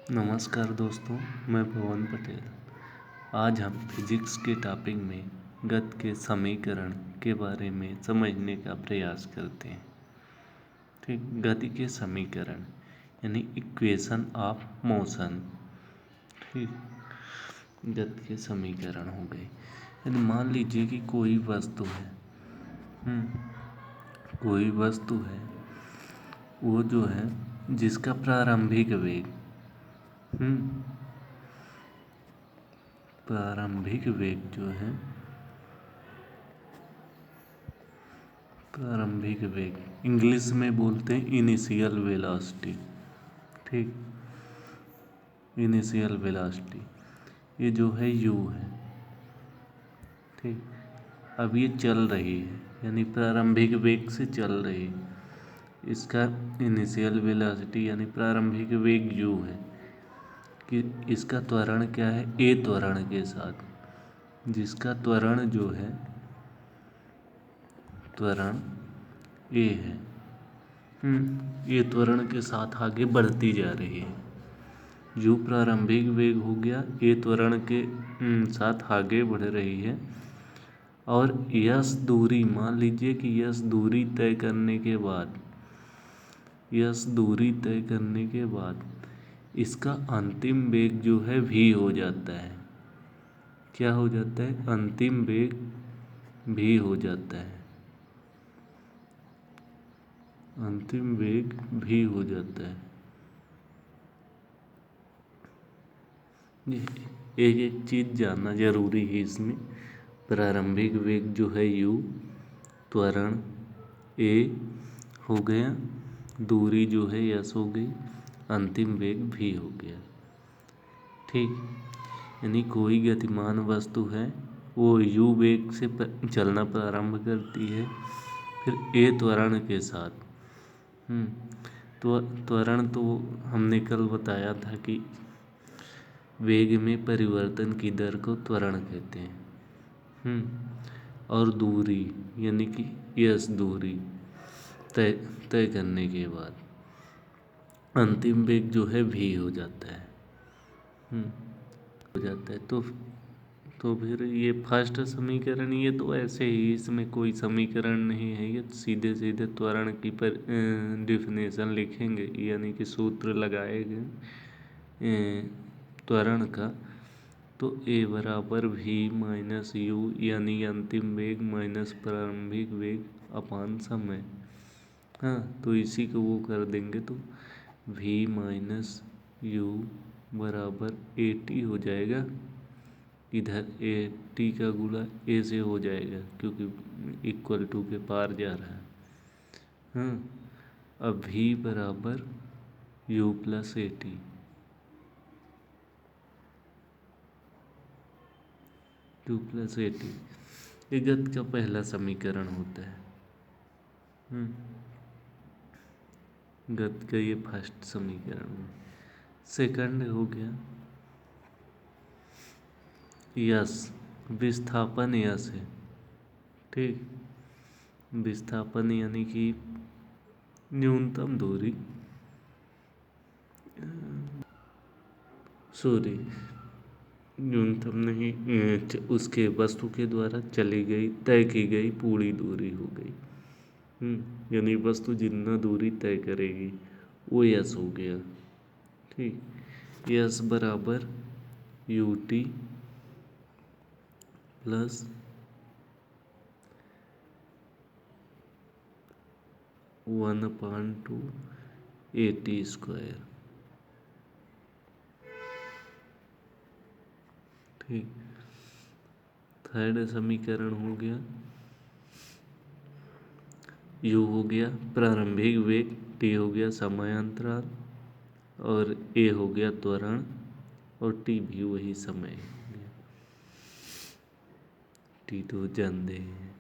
नमस्कार दोस्तों, मैं पवन पटेल। आज हम फिजिक्स के टॉपिक में गति के समीकरण के बारे में समझने का प्रयास करते हैं। ठीक, गति के समीकरण यानी इक्वेशन ऑफ मोशन। ठीक, गति के समीकरण हो गए। यदि मान लीजिए कि कोई वस्तु है, कोई वस्तु है, वो जो है जिसका प्रारंभिक वेग प्रारंभिक वेग जो है प्रारंभिक वेग इंग्लिश में बोलते हैं इनिशियल वेलोसिटी। ठीक, इनिशियल वेलोसिटी ये जो है u है। ठीक, अब ये चल रही है यानी प्रारंभिक वेग से चल रही है। इसका इनिशियल वेलोसिटी यानी प्रारंभिक वेग u है कि इसका त्वरण क्या है, a त्वरण के साथ, जिसका त्वरण जो है त्वरण a है। ये त्वरण के साथ आगे बढ़ती जा रही है। u प्रारंभिक वेग हो गया, a त्वरण के साथ आगे बढ़ रही है। और यस दूरी, मान लीजिए कि यस दूरी तय करने के बाद इसका अंतिम वेग जो है v हो जाता है। क्या हो जाता है? अंतिम वेग v हो जाता है। अंतिम वेग v हो जाता है। एक एक चीज जानना जरूरी है इसमें। प्रारंभिक वेग जो है u, त्वरण a हो गया, दूरी जो है s हो गई, अंतिम वेग v हो गया। ठीक, यानी कोई गतिमान वस्तु है, वो u वेग से चलना प्रारंभ करती है, फिर a त्वरण के साथ। तो त्वरण तो हमने कल बताया था कि वेग में परिवर्तन की दर को त्वरण कहते हैं। और दूरी यानी कि यस दूरी तय करने के बाद अंतिम वेग जो है v हो जाता है। तो फिर ये फर्स्ट समीकरण, ये तो ऐसे ही, इसमें कोई समीकरण नहीं है, ये सीधे सीधे त्वरण की डिफिनेशन लिखेंगे यानी कि सूत्र लगाएंगे त्वरण का। तो a बराबर v माइनस u यानी अंतिम वेग माइनस प्रारंभिक वेग अपान समय। तो इसी को वो कर देंगे तो v माइनस u बराबर at हो जाएगा। इधर at का गुणा a से हो जाएगा क्योंकि इक्वल टू के पार जा रहा है। अब v बराबर u plus at। Two plus at ये गति का पहला समीकरण होता है। गति का ये फर्स्ट समीकरण। सेकंड हो गया यस, विस्थापन यस है। ठीक, विस्थापन यानी कि न्यूनतम दूरी, न्यूनतम नहीं, उसके वस्तु के द्वारा तय की गई पूरी दूरी हो गई। यानी वस्तु जितना दूरी तय करेगी वो यस हो गया। ठीक, यस बराबर ut प्लस 1/2 at स्क्वायर। ठीक, थर्ड समीकरण हो गया u हो गया प्रारंभिक वेग, t हो गया समयांतराल, और a हो गया त्वरण, और t भी वही समय हो गया। t तो जानते हैं।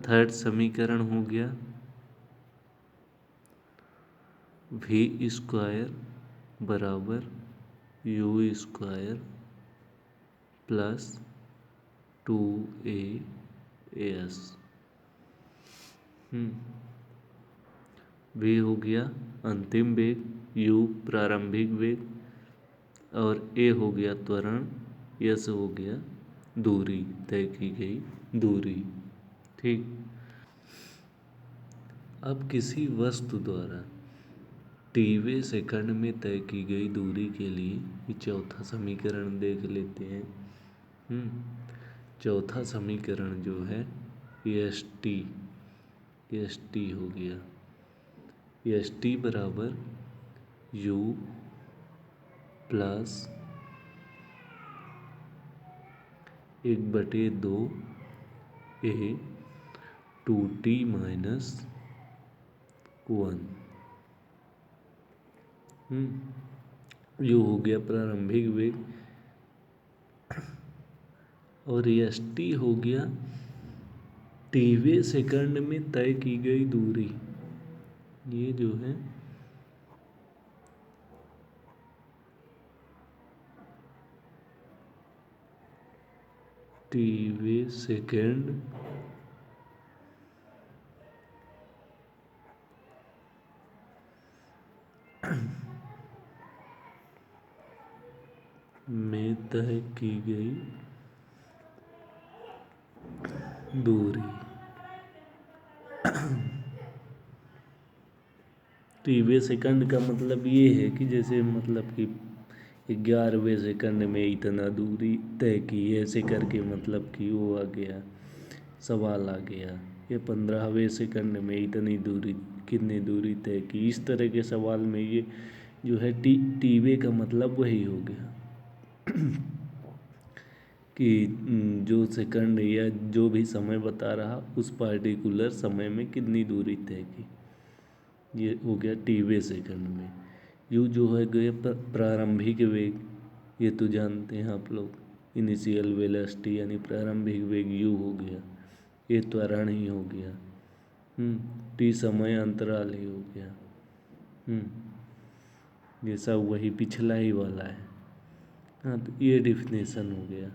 थर्ड समीकरण हो गया v स्क्वायर बराबर u square plus 2as। v हो गया अंतिम वेग, u प्रारंभिक वेग, और a हो गया त्वरण, s हो गया दूरी, तय की गई दूरी। ठीक। अब किसी वस्तु द्वारा tवें सेकंड में तय की गई दूरी के लिए ये चौथा समीकरण देख लेते हैं। चौथा समीकरण जो है एस टी हो गया। एस टी बराबर u plus 1/2 a 2t minus 1। जो हो गया प्रारंभिक वेग, और एस टी हो गया tवें सेकंड में तय की गई दूरी। ये जो है tवें सेकंड में तय की गई दूरी। tवें सेकंड का मतलब ये है कि जैसे मतलब कि 11वें सेकंड में इतना दूरी तय की, ऐसे करके मतलब कि वो आ गया, सवाल आ गया। ये 15वें सेकंड में इतनी दूरी, कितनी दूरी तय की, इस तरह के सवाल में ये जो है tवें का मतलब वही हो गया कि जो सेकंड या जो भी समय बता रहा उस पार्टिकुलर समय में कितनी दूरी तय की। ये हो गया tवें सेकंड में। यू जो है गए प्रारंभिक वेग, ये तो जानते हैं आप लोग, इनिशियल वेलोसिटी यानी प्रारंभिक वेग यू हो गया। ये त्वरण ही हो गया। टी समय अंतराल ही हो गया। ये सब वही पिछला ही वाला है। हाँ, तो ये डिफिनेशन हो गया।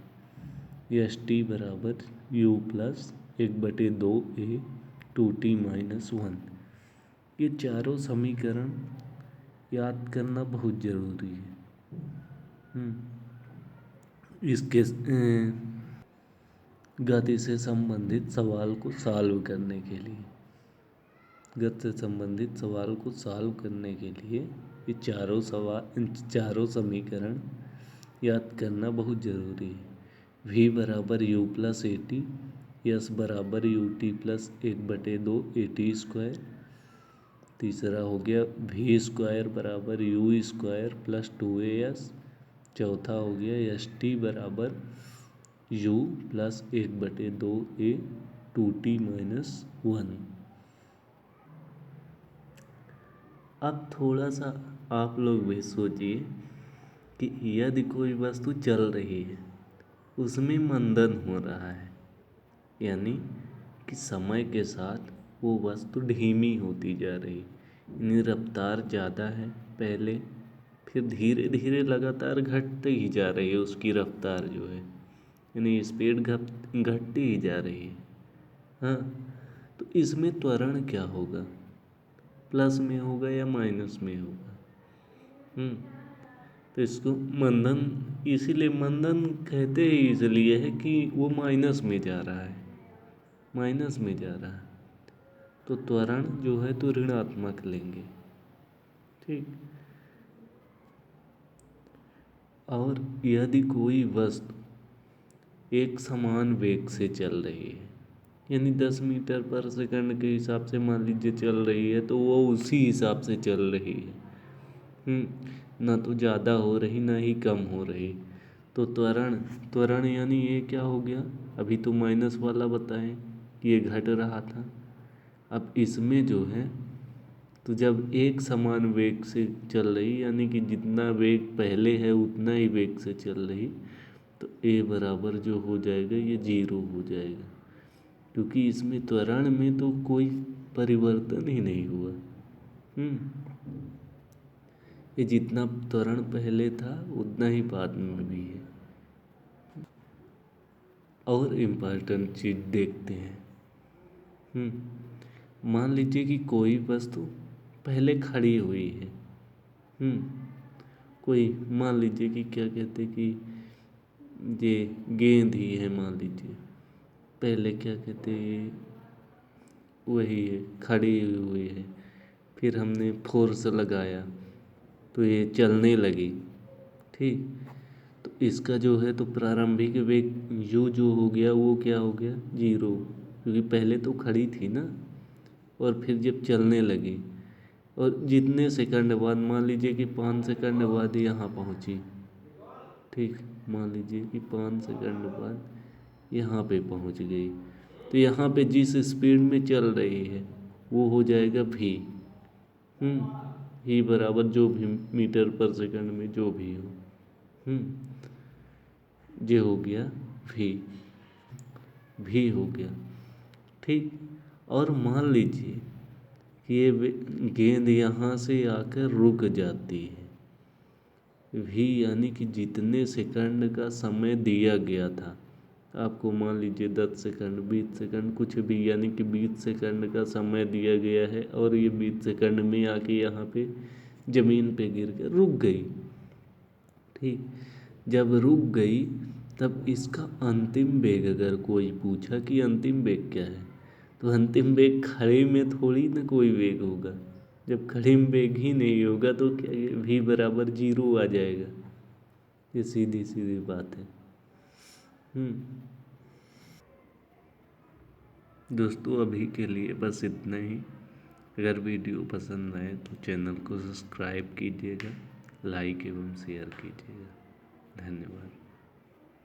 एस टी बराबर you plus 1/2 a 2t minus 1। ये चारों समीकरण याद करना बहुत ज़रूरी है। इसके गति से संबंधित सवाल को सॉल्व करने के लिए, गति से संबंधित सवाल को सॉल्व करने के लिए ये चारों समीकरण याद करना बहुत ज़रूरी है। v बराबर u plus a t, s बराबर u t plus 1/2 a t square. तीसरा हो गया v स्क्वायर बराबर यू स्क्वायर प्लस 2as। चौथा हो गया एस टी बराबर u plus 1/2 a 2t minus 1। अब थोड़ा सा आप लोग भी सोचिए कि यदि कोई वस्तु चल रही है, उसमें मंदन हो रहा है, यानी कि समय के साथ वो वस्तु धीमी होती जा रही है, यानी रफ्तार ज़्यादा है पहले, फिर धीरे धीरे लगातार घटते ही जा रही है उसकी रफ्तार जो है, यानी स्पीड घटती ही जा रही है। हाँ, तो इसमें त्वरण क्या होगा, प्लस में होगा या माइनस में होगा। तो इसको मंदन, इसीलिए मंदन कहते ही इसलिए है कि वो माइनस में जा रहा है, माइनस में जा रहा है, तो त्वरण जो है तो ऋणात्मक लेंगे। ठीक। और यदि कोई वस्तु एक समान वेग से चल रही है, यानी 10 मीटर पर सेकंड के हिसाब से मान लीजिए चल रही है, तो वो उसी हिसाब से चल रही है। ना तो ज़्यादा हो रही ना ही कम हो रही, तो त्वरण यानी ये क्या हो गया, अभी तो माइनस वाला बताएं कि ये घट रहा था। अब इसमें जो है तो जब एक समान वेग से चल रही, यानी कि जितना वेग पहले है उतना ही वेग से चल रही, तो ए बराबर जो हो जाएगा ये 0 हो जाएगा, क्योंकि इसमें त्वरण में तो कोई परिवर्तन ही नहीं हुआ। ये जितना त्वरण पहले था उतना ही बाद में भी है। और इम्पॉर्टेंट चीज़ देखते हैं। मान लीजिए कि कोई वस्तु पहले खड़ी हुई है, कोई मान लीजिए कि क्या कहते कि ये गेंद ही है, मान लीजिए पहले क्या कहते वही है, खड़ी हुई है, फिर हमने फोर्स लगाया तो ये चलने लगी। ठीक, तो इसका जो है तो प्रारंभिक वेग यू जो हो गया वो क्या हो गया, 0, क्योंकि पहले तो खड़ी थी ना, और फिर जब चलने लगी और जितने सेकंड बाद, मान लीजिए कि 5 सेकंड बाद यहाँ पहुँची। ठीक, मान लीजिए कि 5 सेकंड बाद यहाँ पे पहुँच गई, तो यहाँ पे जिस स्पीड में चल रही है वो हो जाएगा भी। ही बराबर जो भी मीटर पर सेकंड में जो भी हो, ये हो गया भी, हो गया। ठीक, और मान लीजिए कि ये गेंद यहाँ से आकर रुक जाती है, भी यानी कि जितने सेकंड का समय दिया गया था आपको, मान लीजिए 10 सेकंड, 20 सेकंड, कुछ भी, यानी कि 20 सेकंड का समय दिया गया है और ये 20 सेकंड में आके यहाँ पे ज़मीन पे गिर कर रुक गई। ठीक, जब रुक गई तब इसका अंतिम वेग अगर कोई पूछा कि अंतिम वेग क्या है, तो अंतिम वेग खड़े में थोड़ी ना कोई वेग होगा। जब खड़े में वेग ही नहीं होगा तो क्या भी बराबर 0 आ जाएगा। ये सीधी सीधी बात है। दोस्तों अभी के लिए बस इतना ही। अगर वीडियो पसंद आए तो चैनल को सब्सक्राइब कीजिएगा, लाइक एवं शेयर कीजिएगा। धन्यवाद।